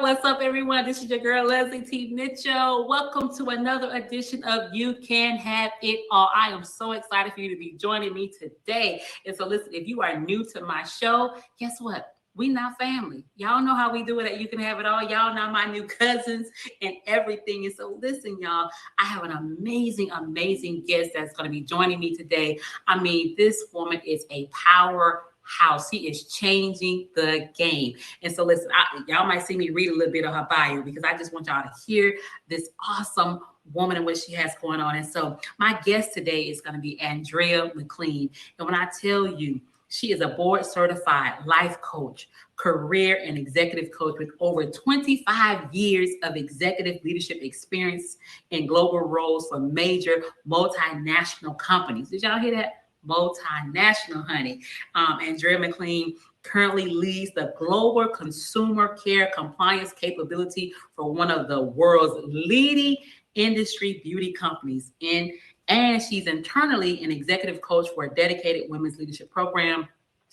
What's up, everyone? This is your girl, Leslie T. Mitchell. Welcome to another edition of You Can Have It All. I am so excited for you to be joining me today. And so listen, if you are new to my show, guess what? We not family. Y'all know how we do it at You Can Have It All. Y'all know my new cousins and everything. And so listen, y'all, I have an amazing guest that's going to be joining me today. I mean, this woman is a powerhouse. He is changing the game. And so listen, y'all might see me read a little bit of her bio because I just want y'all to hear this awesome woman and what she has going on. And so my guest today is going to be Andrea McClean. And when I tell you, she is a board certified life coach, career and executive coach with over 25 years of executive leadership experience in global roles for major multinational companies. Did y'all hear that? Multinational, honey. Andrea McClean currently leads the global consumer care compliance capability for one of the world's leading industry beauty companies. And she's internally an executive coach for a dedicated women's leadership program.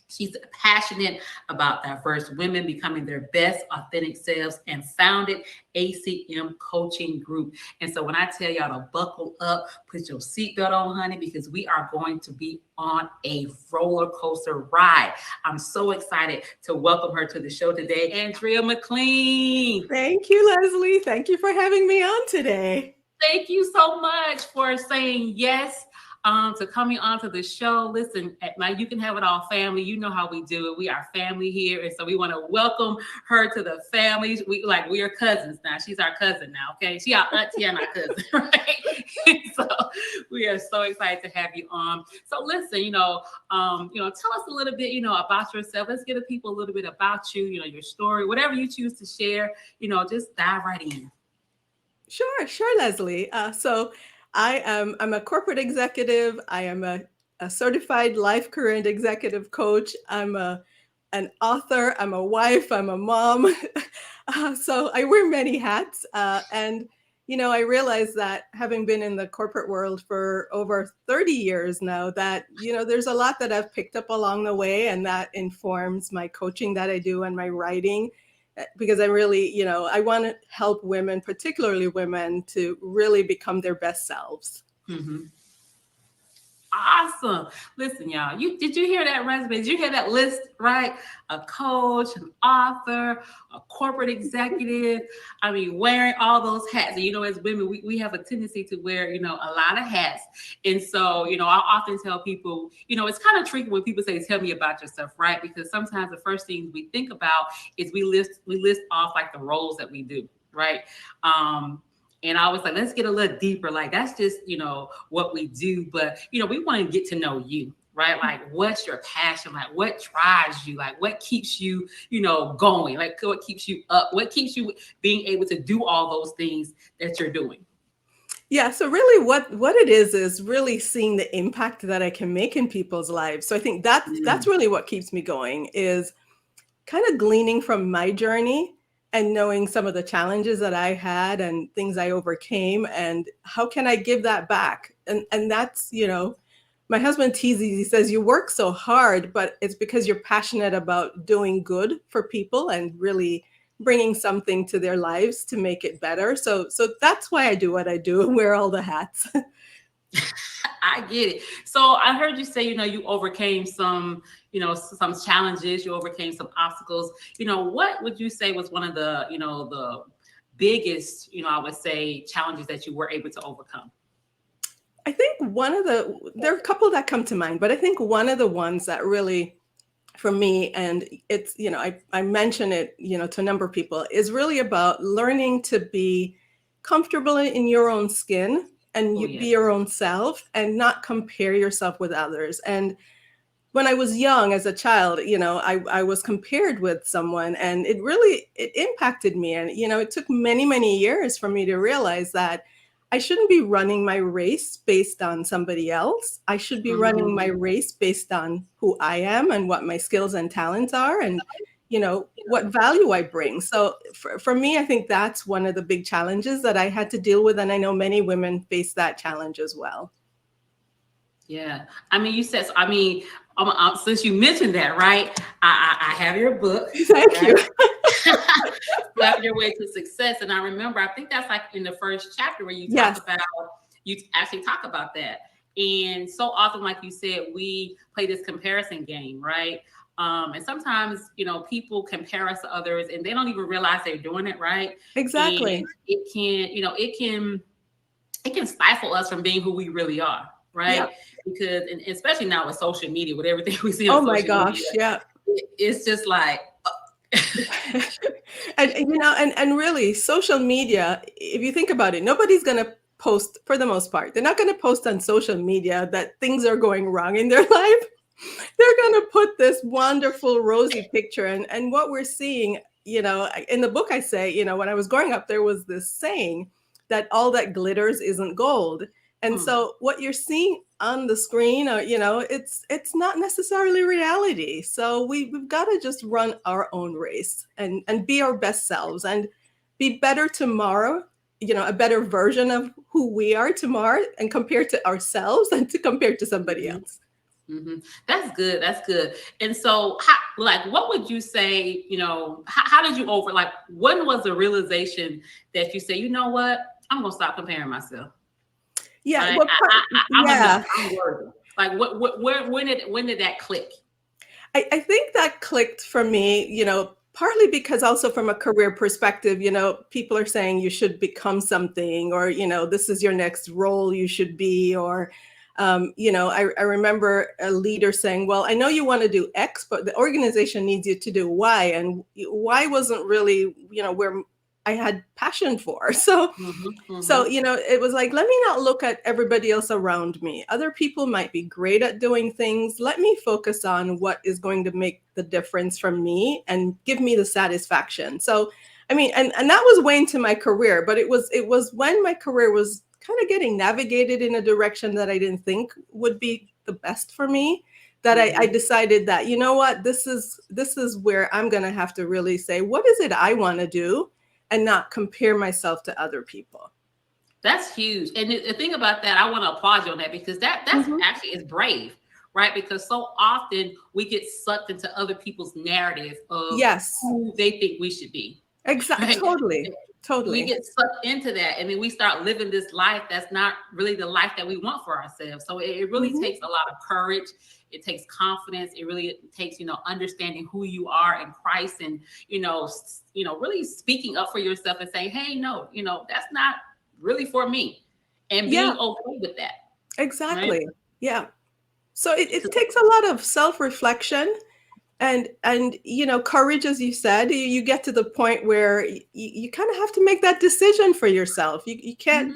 She's passionate about diverse women becoming their best authentic selves and founded ACM Coaching Group. And so when I tell y'all to buckle up, put your seatbelt on, honey, because we are going to be on a roller coaster ride. I'm so excited to welcome her to the show today, Andrea McClean. Thank you, Leslie. Thank you for having me on today. Thank you so much for saying yes to coming onto the show. Listen, at my You Can Have It All family, you know how we do it. We are family here. And so we want to welcome her to the family. We are cousins now. She's our cousin now, okay? She our auntie and our cousin, right? So we are so excited to have you on. So listen, tell us a little bit, about yourself. Let's give the people a little bit about you, your story, whatever you choose to share, just dive right in. Sure, Leslie. I'm a corporate executive. I am a certified life, career, and executive coach. I'm an author. I'm a wife. I'm a mom. So I wear many hats. And I realize that having been in the corporate world for over 30 years now, that, there's a lot that I've picked up along the way, and that informs my coaching that I do and my writing. Because I really, I want to help women, particularly women, to really become their best selves. Mm-hmm. Awesome. Listen, y'all, did you hear that resume? Did you hear that list, right? A coach, an author, a corporate executive. I mean, wearing all those hats. And, as women, we have a tendency to wear, a lot of hats. And so, I often tell people, it's kind of tricky when people say, tell me about yourself, right? Because sometimes the first things we think about is we list off like the roles that we do, right? And I was like, let's get a little deeper. Like, that's just, what we do. But, we want to get to know you, right? Like, what's your passion? Like, what drives you? Like, what keeps you, going? Like, what keeps you up? What keeps you being able to do all those things that you're doing? Yeah. So really what it is really seeing the impact that I can make in people's lives. So I think that's really what keeps me going, is kind of gleaning from my journey and knowing some of the challenges that I had and things I overcame, and how can I give that back? And that's, my husband teases, he says, you work so hard, but it's because you're passionate about doing good for people and really bringing something to their lives to make it better. So that's why I do what I do, wear all the hats. I get it. So I heard you say, you overcame some challenges, you overcame some obstacles. What would you say was one of the, the biggest, I would say, challenges that you were able to overcome? I think there are a couple that come to mind, but I think one of the ones that really, for me, and it's, I mention it, to a number of people, is really about learning to be comfortable in your own skin and be your own self and not compare yourself with others. And when I was young as a child, I was compared with someone, and it impacted me. And, it took many, many years for me to realize that I shouldn't be running my race based on somebody else. I should be running my race based on who I am and what my skills and talents are, and what value I bring. So for me, I think that's one of the big challenges that I had to deal with, and I know many women face that challenge as well. Yeah, I mean, you said, since you mentioned that, right? I have your book. Thank you. Slap Your Way to Success, and I remember, I think that's like in the first chapter where you actually talk about that. And so often, like you said, we play this comparison game, right? And sometimes, people compare us to others and they don't even realize they're doing it, right? Exactly. And it can stifle us from being who we really are, right? Yeah. Because, and especially now with social media, with everything we see Oh on my social gosh, media, yeah. it's just like, and really, social media, if you think about it, nobody's going to post, for the most part. They're not going to post on social media that things are going wrong in their life. They're going to put this wonderful rosy picture. And what we're seeing, in the book, I say, when I was growing up, there was this saying that all that glitters isn't gold. And so what you're seeing on the screen, it's not necessarily reality. So we've got to just run our own race and be our best selves and be better tomorrow, a better version of who we are tomorrow, and compared to ourselves and to compare to somebody else. Mm-hmm. That's good. That's good. And so, what would you say, how did you when was the realization that you say, you know what, I'm going to stop comparing myself? Yeah. Right? I'm worthy. Like, when did that click? I think that clicked for me, partly because also from a career perspective, people are saying you should become something, or, this is your next role you should be, or, I remember a leader saying, well, I know you want to do X, but the organization needs you to do Y, and Y wasn't really, where I had passion for. So, it was like, let me not look at everybody else around me. Other people might be great at doing things. Let me focus on what is going to make the difference for me and give me the satisfaction. So, and that was way into my career, but it was when my career was kind of getting navigated in a direction that I didn't think would be the best for me, that I decided that, you know what, this is where I'm going to have to really say, what is it I want to do, and not compare myself to other people. That's huge. And the thing about that, I want to applaud you on that, because that's actually is brave, right? Because so often we get sucked into other people's narrative of who they think we should be. Exactly. Right? Totally. We get sucked into that, and then we start living this life that's not really the life that we want for ourselves. So it really takes a lot of courage. It takes confidence. It really takes, understanding who you are in Christ, and, really speaking up for yourself and saying, hey, no, that's not really for me, and being okay with that. Exactly. Right? Yeah. So it takes a lot of self-reflection and courage, as you said. You get to the point where you kind of have to make that decision for yourself. You can't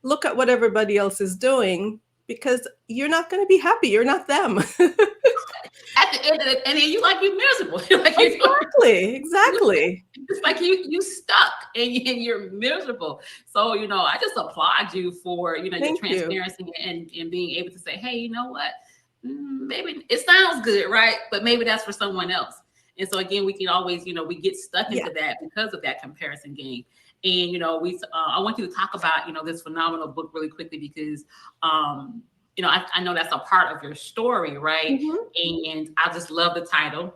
look at what everybody else is doing, because you're not going to be happy. You're not them. At the end of it, and then you're miserable. Exactly. It's like you stuck and you're miserable. So, I just applaud you for, your transparency and being able to say, hey, you know what? Maybe it sounds good, right? But maybe that's for someone else. And so again, we can always, we get stuck into that because of that comparison game. And, I want you to talk about, this phenomenal book really quickly, because, I know that's a part of your story, right? And I just love the title.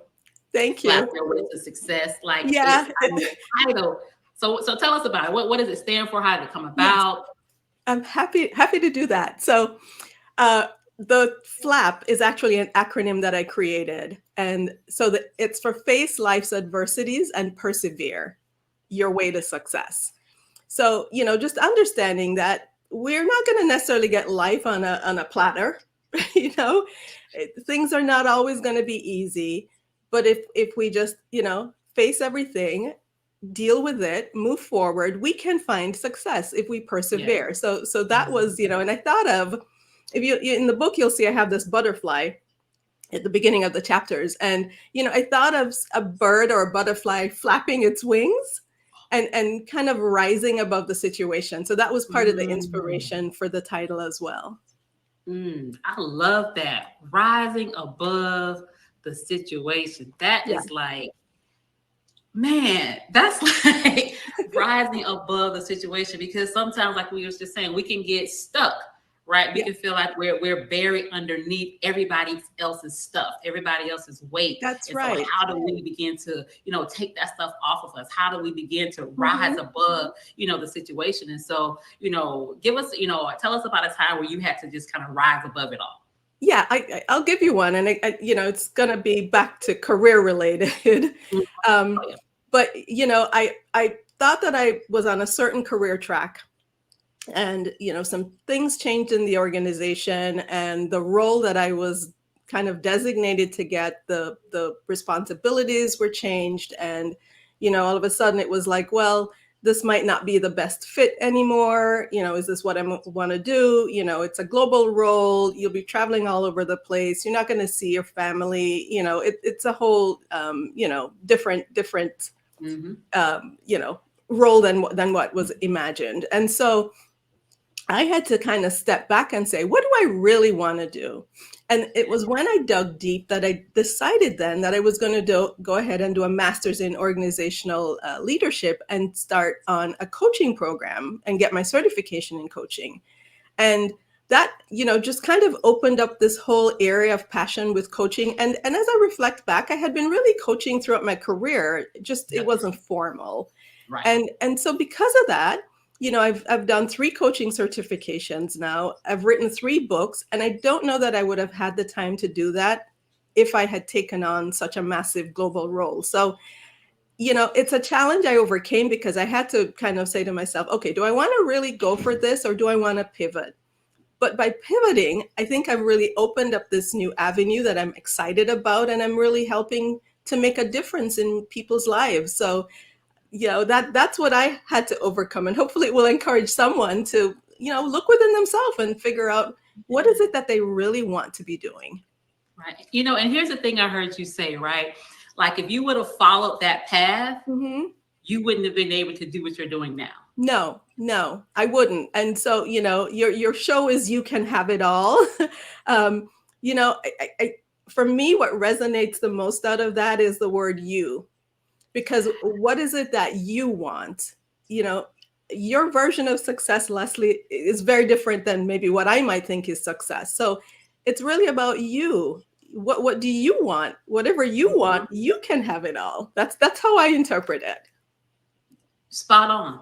Thank you. Slap Your Way to Success. The title. So tell us about it. What does it stand for? How did it come about? I'm happy to do that. So the FLAP is actually an acronym that I created. And so it's for face life's adversities and persevere your way to success. So, just understanding that we're not going to necessarily get life on a platter. Things are not always going to be easy. But if we just, face everything, deal with it, move forward, we can find success if we persevere. So that was, and I thought of, if you in the book, you'll see I have this butterfly at the beginning of the chapters. And, I thought of a bird or a butterfly flapping its wings. and kind of rising above the situation. So that was part of the Mm. inspiration for the title as well. I love that. Rising above the situation. That Yeah. is like, man, that's like rising above the situation, because sometimes, like we were just saying, we can get stuck, right? We Yeah. can feel like we're buried underneath everybody else's stuff, everybody else's weight. That's And so right. how do we begin to, take that stuff off of us? How do we begin to rise Mhm. above, the situation? And so, give us, tell us about a time where you had to just kind of rise above it all. Yeah, I'll give you one, and it's going to be back to career related. Mhm. um, Oh, yeah. but I thought that I was on a certain career track, and some things changed in the organization, and the role that I was kind of designated to get, the responsibilities were changed, and all of a sudden it was like, well, this might not be the best fit anymore. Is this what I want to do? It's a global role. You'll be traveling all over the place. You're not going to see your family. It's a whole different Mm-hmm. role than what was imagined. And so I had to kind of step back and say, what do I really want to do? And it was when I dug deep that I decided then that I was going to go ahead and do a master's in organizational leadership and start on a coaching program and get my certification in coaching. And that, just kind of opened up this whole area of passion with coaching. And as I reflect back, I had been really coaching throughout my career, just it wasn't formal. Right. And so because of that, I've done 3 coaching certifications now. I've written 3 books, and I don't know that I would have had the time to do that if I had taken on such a massive global role. So, it's a challenge I overcame, because I had to kind of say to myself, okay, do I want to really go for this, or do I want to pivot? But by pivoting, I think I've really opened up this new avenue that I'm excited about, and I'm really helping to make a difference in people's lives. So that's what I had to overcome, and hopefully it will encourage someone to look within themselves and figure out what is it that they really want to be doing. Right. And here's the thing I heard you say, right? Like, if you would have followed that path, Mm-hmm. you wouldn't have been able to do what you're doing now. No, I wouldn't. And so your show is You Can Have It All. For me, what resonates the most out of that is the word you. Because what is it that you want? Your version of success, Leslie, is very different than maybe what I might think is success. So it's really about you. What do you want? Whatever you want, you can have it all. That's how I interpret it. Spot on.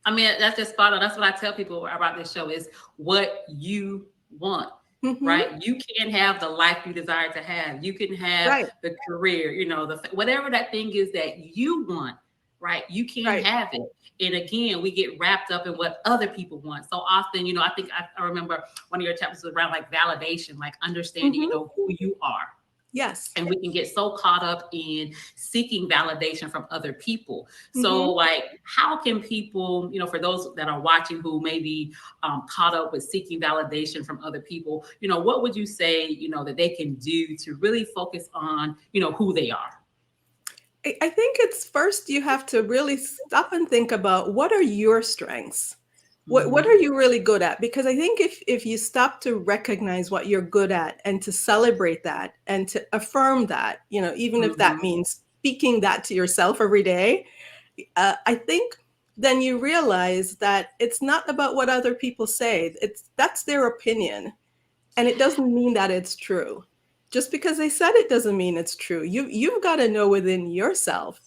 I mean, that's just spot on. That's what I tell people about this show, is what you want. Mm-hmm. Right? You can have the life you desire to have. You can have the career, whatever that thing is that you want, right? You can have it. And again, we get wrapped up in what other people want. So often, I think I remember one of your chapters was around like validation, like understanding, who you are. Yes. And we can get so caught up in seeking validation from other people. So like, how can people, for those that are watching who may be caught up with seeking validation from other people, what would you say, that they can do to really focus on, who they are? I think it's first you have to really stop and think about, what are your strengths? What are you really good at? Because I think if you stop to recognize what you're good at and to celebrate that and to affirm that, even if that means speaking that to yourself every day, I think then you realize that it's not about what other people say. That's their opinion. And it doesn't mean that it's true. Just because they said it doesn't mean it's true. You've got to know within yourself,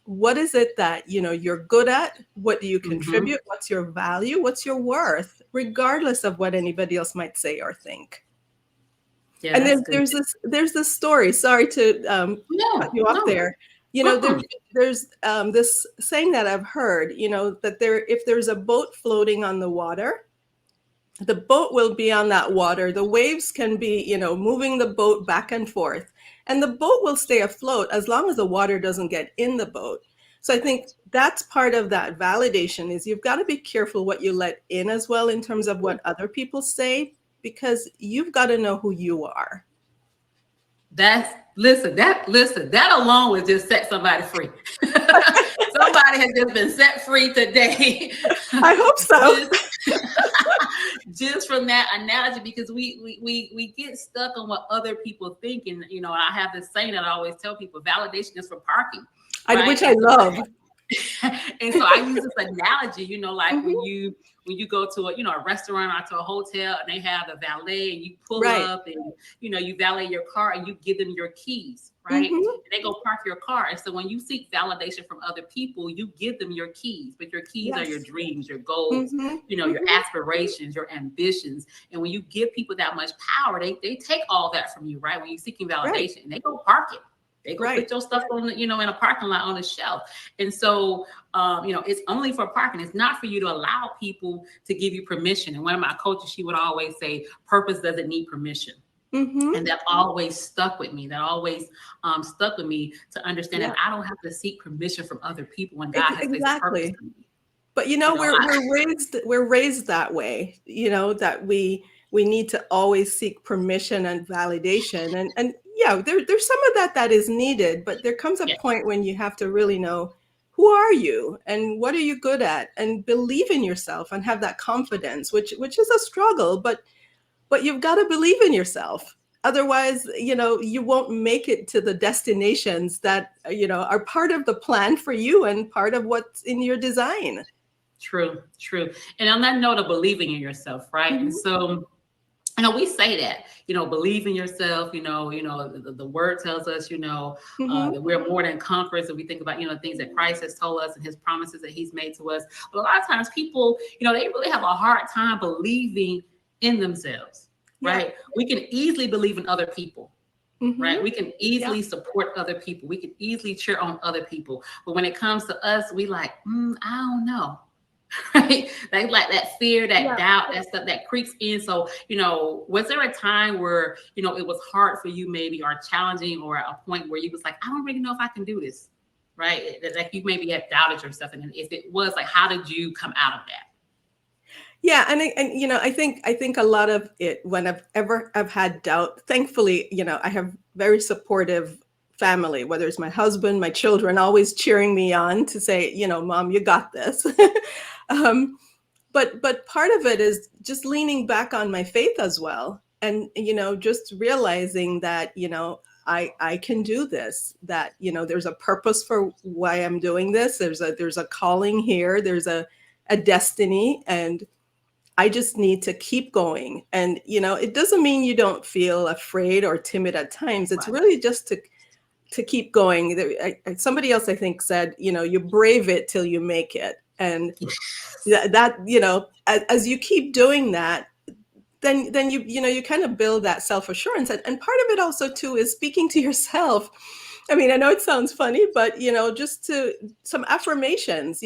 what is it that you're good at? What do you contribute? What's your value? What's your worth, regardless of what anybody else might say or think? Yeah, and there's this story. Sorry to cut you off there. There's this saying that I've heard. That if there's a boat floating on the water, the boat will be on that water. The waves can be moving the boat back and forth. And the boat will stay afloat as long as the water doesn't get in the boat. So I think that's part of that validation, is you've got to be careful what you let in as well, in terms of what other people say, because you've got to know who you are. That alone would just set somebody free. Somebody somebody has just been set free today. I hope so. Just from that analogy, because we get stuck on what other people think. And, I have this saying that I always tell people, validation is for parking. Right? Which I love. And so I use this analogy, like when you go to a restaurant or to a hotel and they have a valet and you pull up and, you valet your car and you give them your keys, right? And they go park your car. And so when you seek validation from other people, you give them your keys, but your keys are your dreams, your goals, your aspirations, your ambitions. And when you give people that much power, they take all that from you, right? When you're seeking validation, and they go park it. They go put your stuff on, in a parking lot on the shelf. And so, it's only for parking. It's not for you to allow people to give you permission. And one of my coaches, she would always say, purpose doesn't need permission. And that always stuck with me. That always stuck with me to understand that I don't have to seek permission from other people when God has placed purpose in me. But, we're raised that way, that we need to always seek permission and validation. And yeah, there's some of that is needed, but there comes a point when you have to really know, who are you and what are you good at, and believe in yourself and have that confidence, which is a struggle, but you've got to believe in yourself. Otherwise, you won't make it to the destinations that, are part of the plan for you and part of what's in your design. True. And on that note of believing in yourself, right? And so, we say that, believe in yourself, the word tells us, that we're more than conquerors. And we think about, things that Christ has told us and his promises that he's made to us. But a lot of times people, they really have a hard time believing in themselves, right? We can easily believe in other people, right? We can easily support other people. We can easily cheer on other people. But when it comes to us, we like, I don't know. Right? Like that fear, that doubt, that stuff that creeps in. So, was there a time where, it was hard for you maybe, or challenging, or a point where you was like, I don't really know if I can do this, right? Like you maybe had doubted yourself. And if it was, like, how did you come out of that? Yeah. And I think a lot of it, when I've had doubt, thankfully, I have very supportive family, whether it's my husband, my children, always cheering me on to say, Mom, you got this. But part of it is just leaning back on my faith as well. And, just realizing that, I can do this, that, there's a purpose for why I'm doing this. There's a calling here. There's a destiny, and I just need to keep going. And, it doesn't mean you don't feel afraid or timid at times. It's really just to keep going. Somebody else, I think, said, you brave it till you make it. And that, as you keep doing that, then you kind of build that self-assurance. And part of it also too is speaking to yourself. I mean, I know it sounds funny, but, just some affirmations,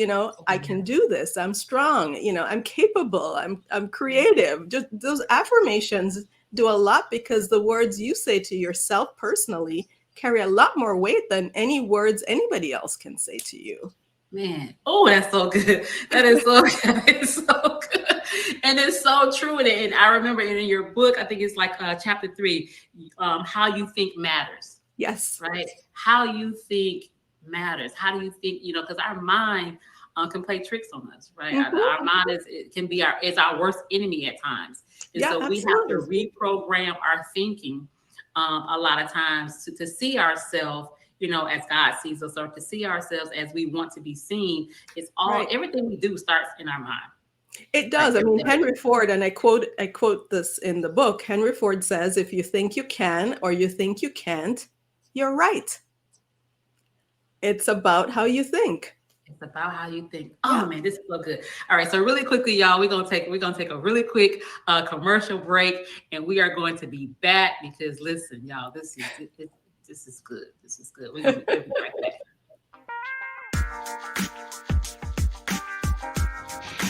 I can do this. I'm strong. I'm capable. I'm creative. Just those affirmations do a lot, because the words you say to yourself personally carry a lot more weight than any words anybody else can say to you. Man, that's so good. That is so good. It's so good. And it's so true. And I remember in your book, I think it's like chapter 3, how you think matters. Yes. Right. How you think matters. How do you think, because our mind can play tricks on us, right? Our mind is our worst enemy at times. And so absolutely. We have to reprogram our thinking a lot of times to see ourselves, as God sees us, or to see ourselves as we want to be seen. It's everything we do starts in our mind. It does. I mean, Henry Ford, and I quote this in the book, Henry Ford says, if you think you can or you think you can't, you're right. It's about how you think. It's about how you think. Oh man, this is so good. All right, so really quickly, y'all, we're gonna take a really quick commercial break, and we are going to be back because listen, y'all, this is good. This is good. We're gonna be right back.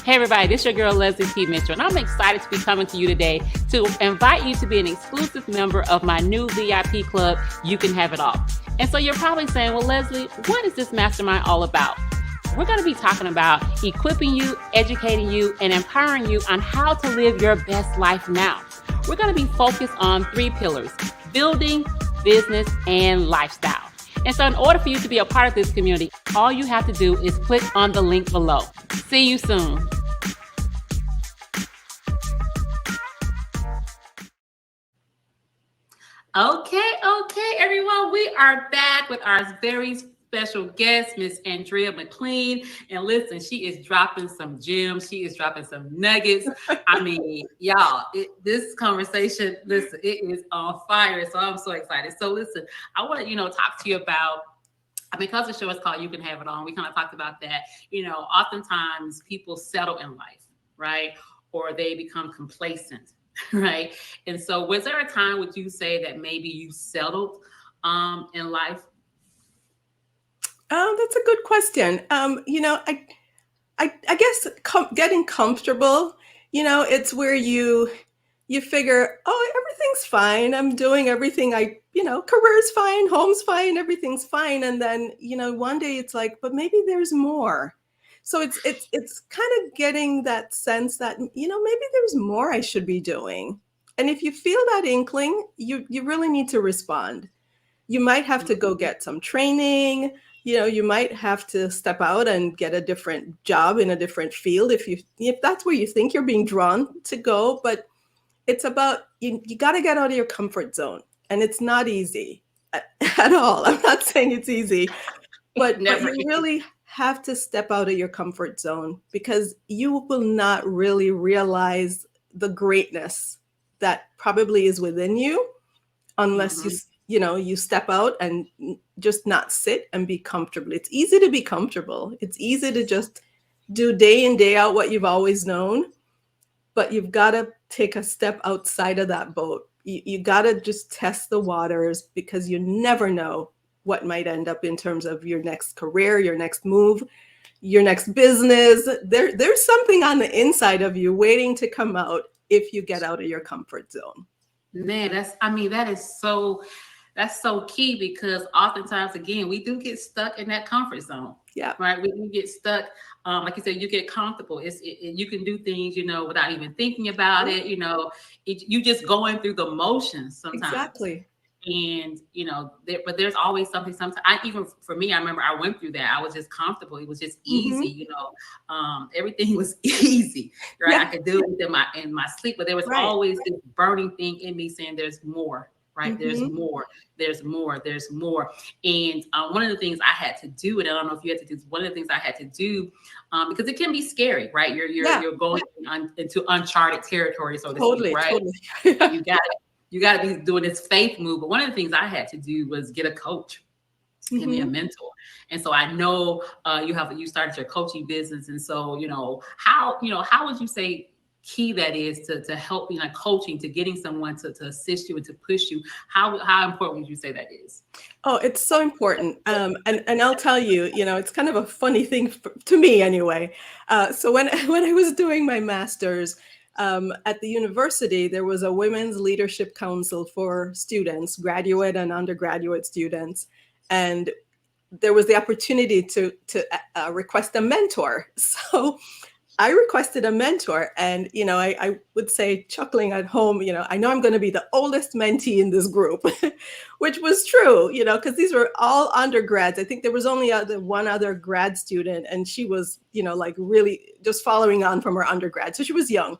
Hey everybody, this is your girl Leslie T. Mitchell, and I'm excited to be coming to you today to invite you to be an exclusive member of my new VIP club, You Can Have It All. And so you're probably saying, well, Leslie, what is this mastermind all about? We're going to be talking about equipping you, educating you, and empowering you on how to live your best life now. We're going to be focused on 3 pillars: building, business, and lifestyle. And so in order for you to be a part of this community, all you have to do is click on the link below. See you soon. Okay, everyone. We are back with our very special guest, Miss Andrea McClean. And listen, she is dropping some gems. She is dropping some nuggets. I mean, y'all, this conversation, listen, it is on fire. So I'm so excited. So listen, I want to, talk to you about, because the show is called You Can Have It All. We kind of talked about that. Oftentimes people settle in life, right? Or they become complacent. Right. And so was there a time, would you say, that maybe you settled in life? That's a good question. I guess getting comfortable, it's where you figure, oh, everything's fine. I'm doing everything career's fine, home's fine, everything's fine. And then, one day it's like, but maybe there's more. So it's kind of getting that sense that, maybe there's more I should be doing. And if you feel that inkling, you really need to respond. You might have to go get some training. You might have to step out and get a different job in a different field if that's where you think you're being drawn to go. But it's about, you got to get out of your comfort zone. And it's not easy at all. I'm not saying it's easy, but you really have to step out of your comfort zone, because you will not really realize the greatness that probably is within you unless you step out and just not sit and be comfortable. It's easy to be comfortable. It's easy to just do day in, day out what you've always known, but you've got to take a step outside of that boat. You got to just test the waters, because you never know what might end up in terms of your next career, your next move, your next business. There's something on the inside of you waiting to come out if you get out of your comfort zone. Man, that's so key, because oftentimes, again, we do get stuck in that comfort zone. Yeah. Right. We get stuck. Like you said, you get comfortable. You can do things, without even thinking about it. You just going through the motions sometimes. Exactly. And, but there's always something. Sometimes, even for me, I remember I went through that. I was just comfortable. It was just easy, everything was easy, right? Yeah. I could do it in my sleep, but there was always this burning thing in me saying there's more, right? There's more. And one of the things I had to do, and I don't know if you had to do, one of the things I had to do, because it can be scary, right? You're going into uncharted territory, so to speak, right? Totally. You got to be doing this faith move. But one of the things I had to do was get a coach, give me a mentor. And so I know you started your coaching business. And so, how would you say key that is to help, coaching, to getting someone to assist you and to push you? How important would you say that is? Oh, it's so important. And I'll tell you, it's kind of a funny thing to me anyway. So when I was doing my master's, at the university, there was a women's leadership council for students, graduate and undergraduate students. And there was the opportunity to request a mentor. So I requested a mentor, and, I would say, chuckling at home, I know I'm going to be the oldest mentee in this group, which was true, because these were all undergrads. I think there was only one other grad student, and she was, like really just following on from her undergrad. So she was young.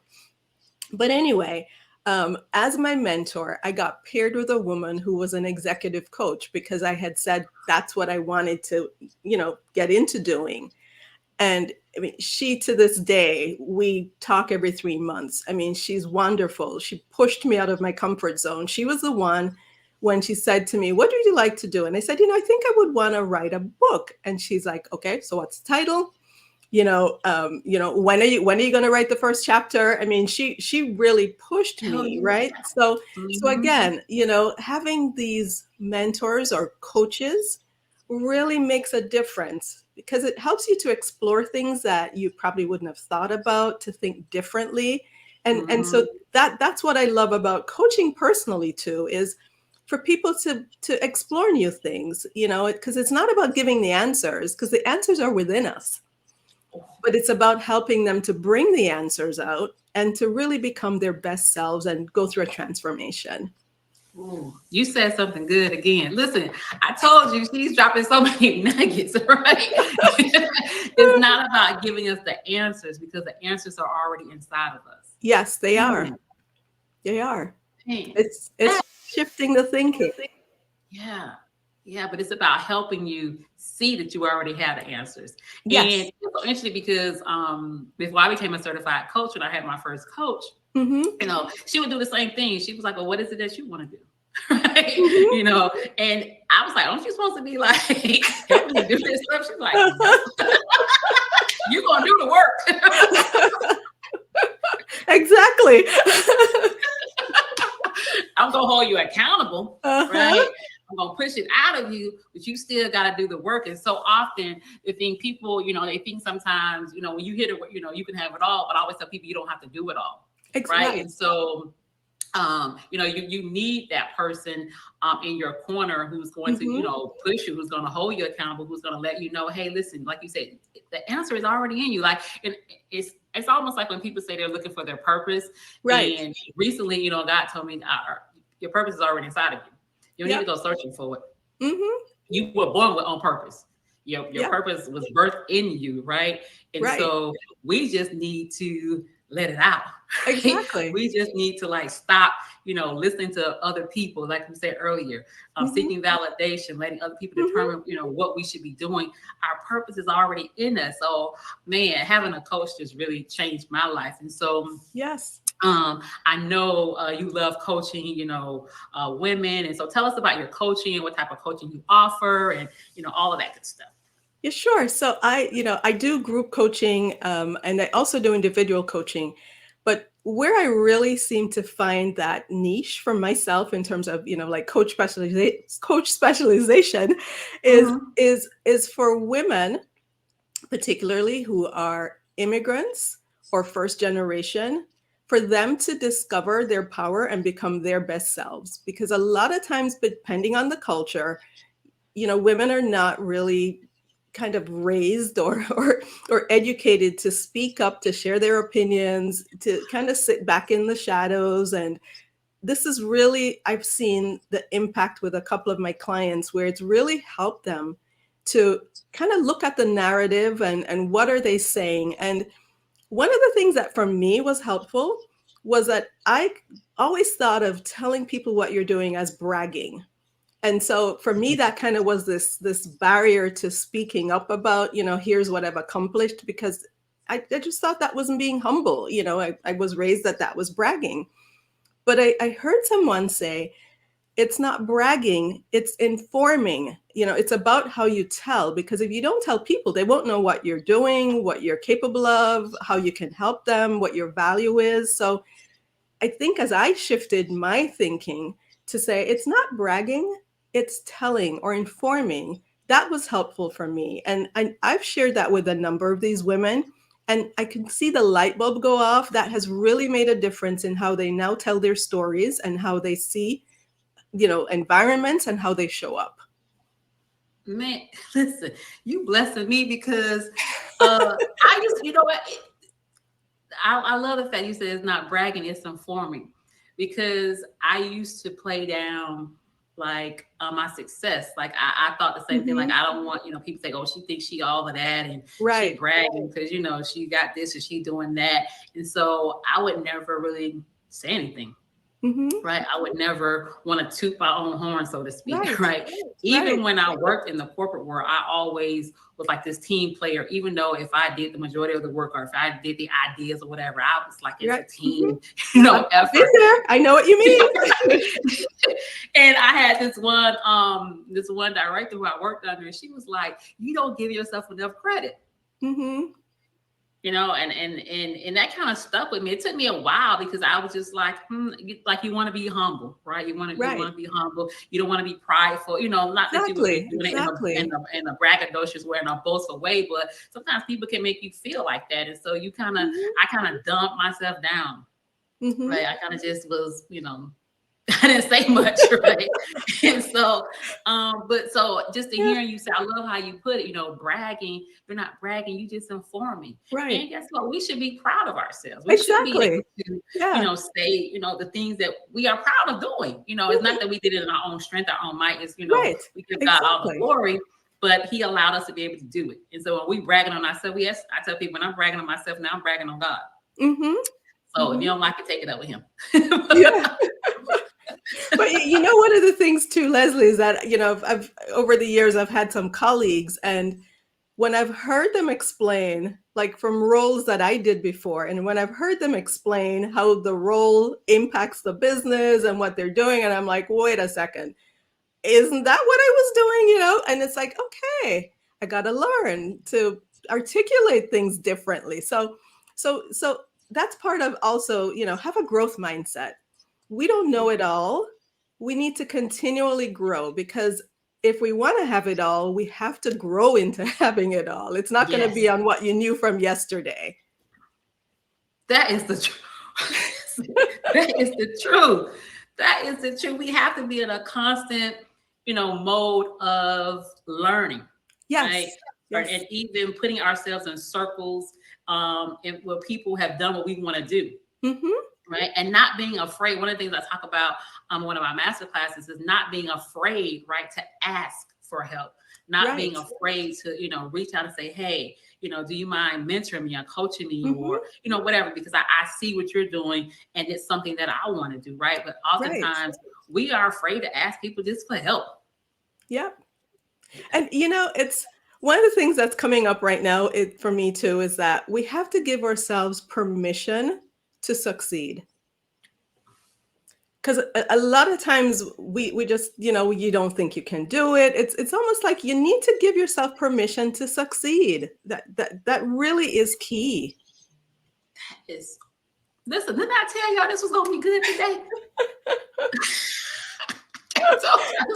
But anyway, as my mentor, I got paired with a woman who was an executive coach, because I had said that's what I wanted to, get into doing. And I mean, she, to this day, we talk every 3 months. I mean, she's wonderful. She pushed me out of my comfort zone. She was the one when she said to me, "What would you like to do?" And I said, I think I would want to write a book. And she's like, "Okay, so what's the title? When are you going to write the first chapter?" I mean, she really pushed me, right? So again, having these mentors or coaches really makes a difference, because it helps you to explore things that you probably wouldn't have thought about, to think differently. And so that's what I love about coaching personally too, is for people to explore new things, because it's not about giving the answers, because the answers are within us. But it's about helping them to bring the answers out and to really become their best selves and go through a transformation. Ooh, you said something good again. Listen, I told you she's dropping so many nuggets, right? It's not about giving us the answers because the answers are already inside of us. Yes, they are. Mm, They are. man. It's shifting the thinking. Yeah. Yeah, but it's about helping you see that you already have the answers. And Yes. it's so interesting because before I became a certified coach and I had my first coach, Mm-hmm. she would do the same thing. She was like, well, what is it that you want to do? Right? Mm-hmm. And I was like, aren't you supposed to be like helping me do this stuff? She's like, no, you're gonna do the work. Exactly. I'm gonna hold you accountable, Uh-huh. right? I'm gonna push it out of you, but you still gotta do the work. And so often the thing people, they think sometimes, when you hit it, you can have it all, but I always tell people you don't have to do it all. Right. And so you need that person in your corner who's going to, Mm-hmm. push you, who's going to hold you accountable, who's going to let you know, hey, listen, like you said, the answer is already in you. Like, and it's almost like when people say they're looking for their purpose. Right. And recently, God told me your purpose is already inside of you. You don't need Yep. to go searching for it. Mm-hmm. You were born with on purpose. Your Yep. purpose was birthed in you, right? And Right. so we just need to let it out. Right? Exactly. We just need to stop, listening to other people, like we said earlier, Mm-hmm. seeking validation, letting other people Mm-hmm. determine, what we should be doing. Our purpose is already in us. So, man, having a coach just really changed my life. And so, Yes. I know you love coaching, women. And so tell us about your coaching and what type of coaching you offer and, all of that good stuff. Yeah, sure. So I do group coaching, and I also do individual coaching. But where I really seem to find that niche for myself in terms of, like coach specialization is Mhm. is for women, particularly who are immigrants or first generation, for them to discover their power and become their best selves. Because a lot of times, depending on the culture, women are not really kind of raised or educated to speak up, to share their opinions, to kind of sit back in the shadows. And this is really, I've seen the impact with a couple of my clients where it's really helped them to kind of look at the narrative and what are they saying. And one of the things that for me was helpful was that I always thought of telling people what you're doing as bragging. And so for me, that kind of was this barrier to speaking up about, here's what I've accomplished, because I just thought that wasn't being humble. I was raised that was bragging. But I heard someone say, it's not bragging, it's informing. It's about how you tell, because if you don't tell people, they won't know what you're doing, what you're capable of, how you can help them, what your value is. So I think as I shifted my thinking to say it's not bragging, it's telling or informing, that was helpful for me. And I've shared that with a number of these women, and I can see the light bulb go off. That has really made a difference in how they now tell their stories and how they see, environments and how they show up. Man, listen, you blessing me because I just, what? I love the fact you said it's not bragging, it's informing. Because I used to play down my success. Like I thought the same thing. Like Mhm. I don't want, people say, oh, she thinks she all of that and she Right. bragging because she got this and she doing that. And so I would never really say anything. Mhm. Right. I would never want to toot my own horn, so to speak. Right. Right. Right. Even when I worked in the corporate world, I always was like this team player, even though if I did the majority of the work or if I did the ideas or whatever, I was like, it's a Right. Mhm. team, I've been effort. there. I know what you mean. And I had this one director who I worked under, and she was like, you don't give yourself enough credit. Mhm. And that kind of stuck with me. It took me a while because I was just like, you want to be humble, right? You want Right. to be humble. You don't want to be prideful. Not that you would be Exactly. doing it Exactly. in a braggadocious way, in a boastful way, but sometimes people can make you feel like that. And so Mhm. I kind of dumped myself down, Mhm. right? I kind of just was, I didn't say much, right? And so, but so just to Yeah. hearing you say, I love how you put it, bragging, you're not bragging, you just informing. Right. And guess what? We should be proud of ourselves. We should be able Exactly. to, Yeah. say, the things that we are proud of doing. It's not Mhm. that we did it in our own strength, our own might. It's, Right. we give God all the Exactly. glory, but he allowed us to be able to do it. And so when we bragging on ourselves, yes, I tell people when I'm bragging on myself, now I'm bragging on God. Mm-hmm. So if Mm-hmm. you don't like it, take it up with him. Yeah. But one of the things too, Leslie, is that, I've over the years, I've had some colleagues, and when I've heard them explain, like from roles that I did before, and when I've heard them explain how the role impacts the business and what they're doing, and I'm like, wait a second, isn't that what I was doing? And it's like, okay, I got to learn to articulate things differently. So that's part of also, have a growth mindset. We don't know it all. We need to continually grow, because if we want to have it all, we have to grow into having it all. It's not going to be Yes. on what you knew from yesterday. That is the truth. That is the truth. That is the truth. We have to be in a constant, mode of learning, right? Yes. Yes. And even putting ourselves in circles, and where people have done what we want to do, Mm-hmm. right? And not being afraid. One of the things I talk about one of my master classes is not being afraid, right, to ask for help, not being Right. afraid to, reach out and say, hey, do you mind mentoring me or coaching me Mm-hmm. or, whatever, because I see what you're doing and it's something that I want to do, right? But Right. oftentimes we are afraid to ask people just for help. Yep. And it's one of the things that's coming up right now, for me too, is that we have to give ourselves permission to succeed. Because a lot of times we just, you don't think you can do it. It's almost like you need to give yourself permission to succeed. That really is key. Listen, didn't I tell y'all this was gonna be good today?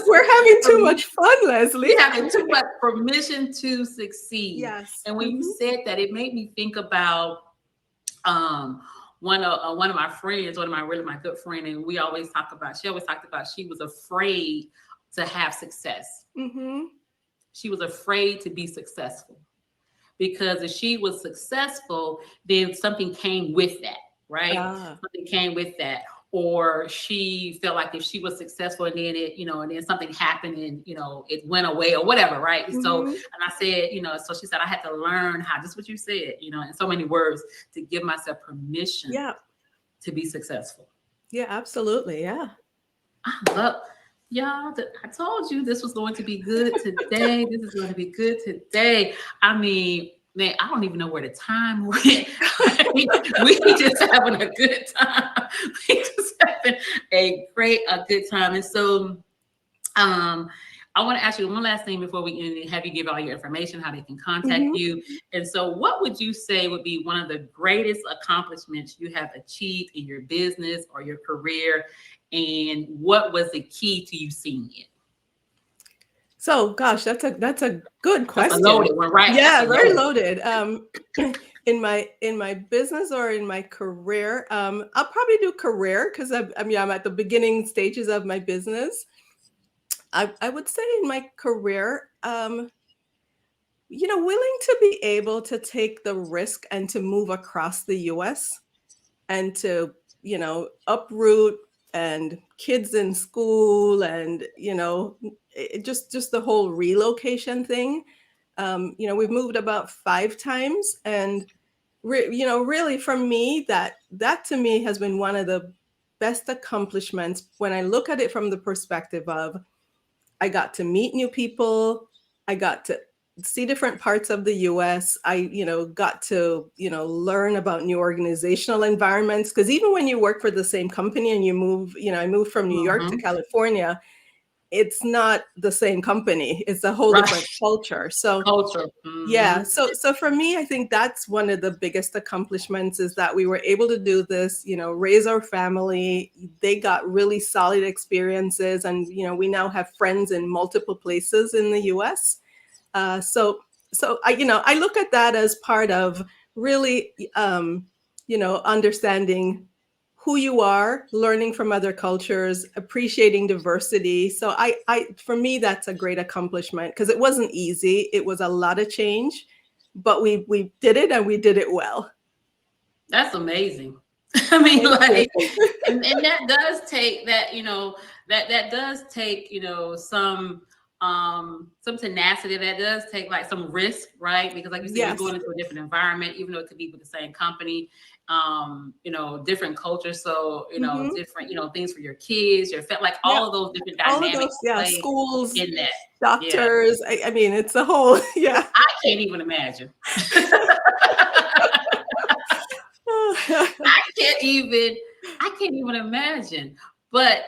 We're having too much fun, Leslie. We're having too much permission to succeed. Yes. And when you said that, it made me think about one of my friends, my good friend, and she always talked about she was afraid to have success. Mm-hmm. She was afraid to be successful, because if she was successful, then something came with that, right? Something came with that. Or she felt like if she was successful and then and then something happened and, it went away or whatever, right? Mm-hmm. So, and I said, so she said, I had to learn how, just what you said, in so many words, to give myself permission to be successful. Yeah, absolutely. Yeah. I love, y'all, I told you this was going to be good today. This is going to be good today. I mean, man, I don't even know where the time went. we just having a good time. We just having a good time. And so, I want to ask you one last thing before we end and have you give all your information, how they can contact you. And so what would you say would be one of the greatest accomplishments you have achieved in your business or your career? And what was the key to you seeing it? So, gosh, that's a good question. That's a loaded one, right? Yeah, very loaded. In my business or in my career, I'll probably do career, because I'm at the beginning stages of my business. I would say in my career, willing to be able to take the risk and to move across the US and to, uproot, and kids in school, and, just the whole relocation thing. We've moved about 5 times, and really for me, that to me has been one of the best accomplishments when I look at it from the perspective of I got to meet new people. I got to see different parts of the US. I, got to, learn about new organizational environments. Because even when you work for the same company and you move, I moved from New York to California, it's not the same company. It's a whole different culture. So yeah. So for me, I think that's one of the biggest accomplishments, is that we were able to do this, raise our family. They got really solid experiences, and, we now have friends in multiple places in the US. So I look at that as part of really, understanding who you are, learning from other cultures, appreciating diversity. So for me, that's a great accomplishment because it wasn't easy. It was a lot of change, but we did it and we did it well. That's amazing. I mean, like, and that does take that, that does take, some tenacity. That does take like some risk, right? Because like you said, Yes. you're going into a different environment, even though it could be with the same company, different cultures. So, different, things for your kids, your like all of those different dynamics. Schools, in that. Doctors. Yeah. I mean, it's a whole, yeah. I can't even imagine. I can't even imagine. But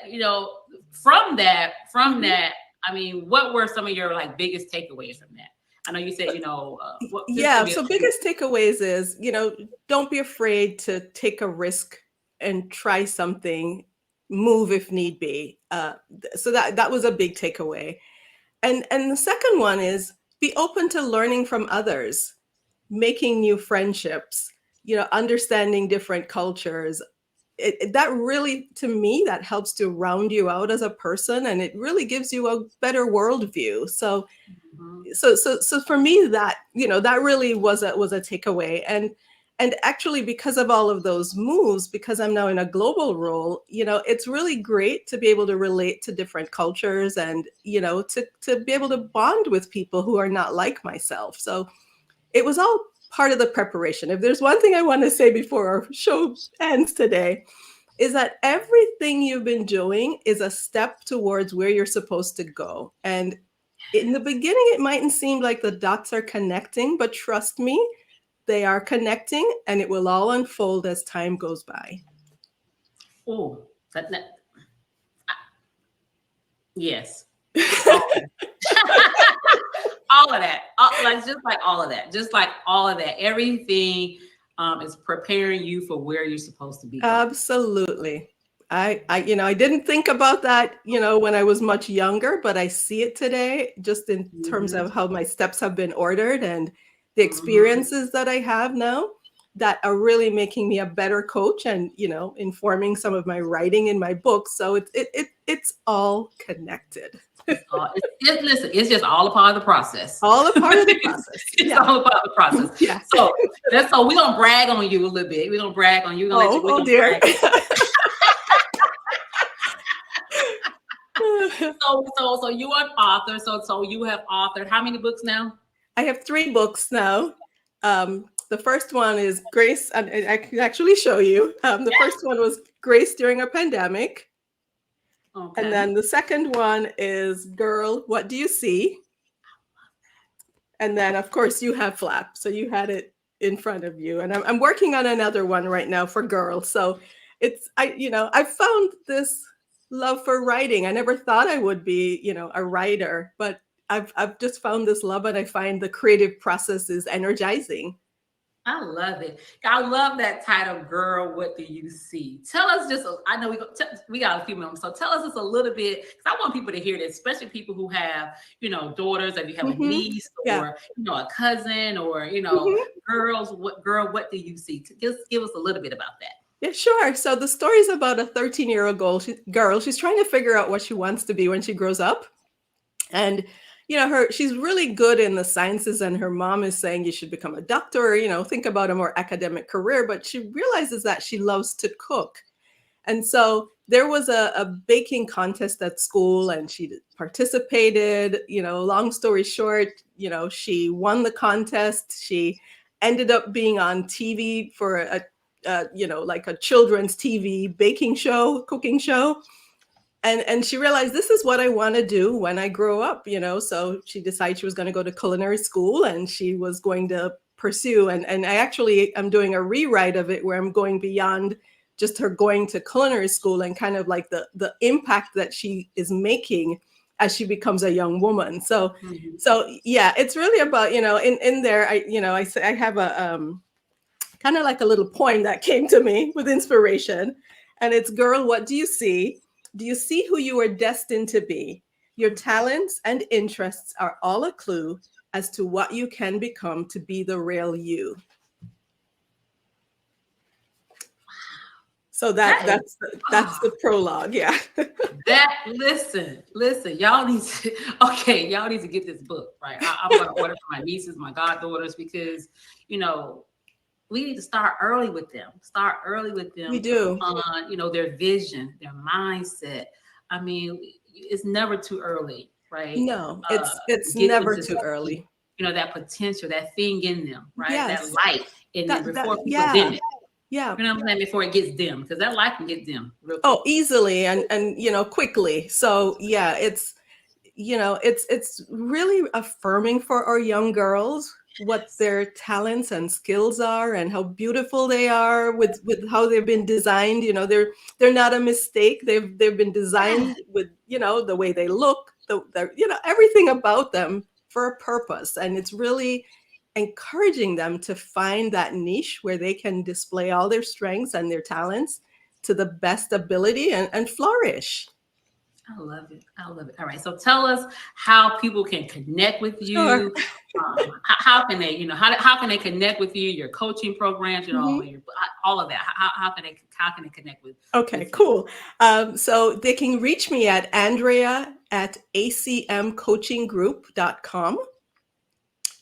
from that, I mean, what were some of your like biggest takeaways from that? I know you said, so biggest takeaways is, don't be afraid to take a risk and try something, move if need be. So that was a big takeaway. And the second one is be open to learning from others, making new friendships, understanding different cultures. That really, to me, that helps to round you out as a person, and it really gives you a better worldview. So, so for me, that that really was a takeaway. And actually, because of all of those moves, because I'm now in a global role, it's really great to be able to relate to different cultures and to be able to bond with people who are not like myself. So it was all part of the preparation. If there's one thing I want to say before our show ends today, is that everything you've been doing is a step towards where you're supposed to go. And in the beginning, it mightn't seem like the dots are connecting, but trust me, they are connecting, and it will all unfold as time goes by. Oh, yes. All of that, all of that. Everything is preparing you for where you're supposed to be going. Absolutely. I didn't think about that, when I was much younger, but I see it today just in terms of how my steps have been ordered and the experiences that I have now that are really making me a better coach and, informing some of my writing in my books. So it's all connected. Listen, it's just all a part of the process. All a part of the process. It's all about the process. Yeah. So we're gonna brag on you a little bit. We're gonna brag on you. Dear. So you are an author. So you have authored how many books now? I have 3 books now. The first one is Grace, and I can actually show you. The first one was Grace During a Pandemic. Okay. And then the second one is Girl, What Do You See? And then, of course, you have Flap. So you had it in front of you. And I'm working on another one right now for Girl. So I found this love for writing. I never thought I would be, a writer, but I've just found this love, and I find the creative process is energizing. I love it. I love that title, Girl, What Do You See? Tell us I know we got a few minutes, so tell us just a little bit, because I want people to hear this, especially people who have, daughters, if you have a niece or, a cousin or, girl, what do you see? Just give us a little bit about that. Yeah, sure. So the story is about a 13-year-old girl. She's trying to figure out what she wants to be when she grows up. And she's really good in the sciences, and her mom is saying you should become a doctor, think about a more academic career, but she realizes that she loves to cook. And so there was a baking contest at school, and she participated. Long story short, she won the contest. She ended up being on TV for like a children's TV baking show, cooking show. And she realized this is what I want to do when I grow up, so she decided she was going to go to culinary school, and she was going to pursue. And I actually am doing a rewrite of it where I'm going beyond just her going to culinary school and kind of like the impact that she is making as she becomes a young woman. So, so yeah, it's really about, in there, I have a kind of like a little poem that came to me with inspiration, and it's, Girl, what do you see? Do you see who you are destined to be? Your talents and interests are all a clue as to what you can become to be the real you. So That is, that's the prologue. Yeah. that listen, y'all need to y'all need to get this book, right? I'm gonna order for my nieces, my goddaughters, because we need to start early with them. Start early with them We do. on, their vision, their mindset. I mean, it's never too early, right? No, Uh, it's get them never to too see, early. that potential, that thing in them, right? That Yes. light in them before people Yeah. dim it. Yeah. You know what I'm saying? Before it gets dim, because that light can get dim real quick. Oh, easily and quickly. So yeah, it's really affirming for our young girls what their talents and skills are and how beautiful they are with how they've been designed. They're not a mistake. They've been designed with the way they look, everything about them for a purpose, and it's really encouraging them to find that niche where they can display all their strengths and their talents to the best ability and flourish. I love it. I love it. All right. So tell us how people can connect with Sure. you. How can they, how can they connect with you? Your coaching programs, Mhm. all of that. How can they connect with? Okay, with you? cool. So they can reach me at Andrea at acmcoachinggroup.com.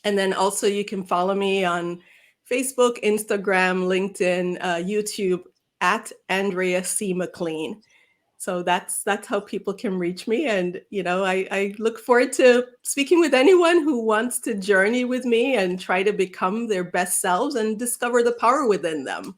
And then also you can follow me on Facebook, Instagram, LinkedIn, YouTube at Andrea C. McLean. So that's how people can reach me. And, I look forward to speaking with anyone who wants to journey with me and try to become their best selves and discover the power within them.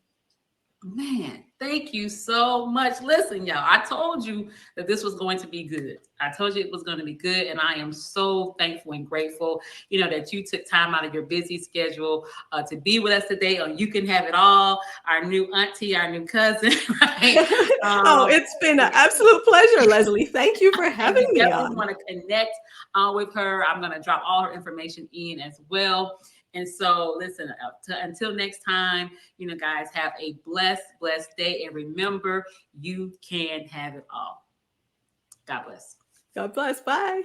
Man, thank you so much. Listen, y'all, I told you that this was going to be good. I told you it was going to be good. And I am so thankful and grateful, that you took time out of your busy schedule to be with us today on You Can Have It All, our new auntie, our new cousin, right? Oh, it's been an absolute pleasure, Leslie. Thank you for And having you me definitely on. want to connect with her. I'm going to drop all her information in as well. And so, listen, until next time, guys, have a blessed day. And remember, you can have it all. God bless. God bless. Bye.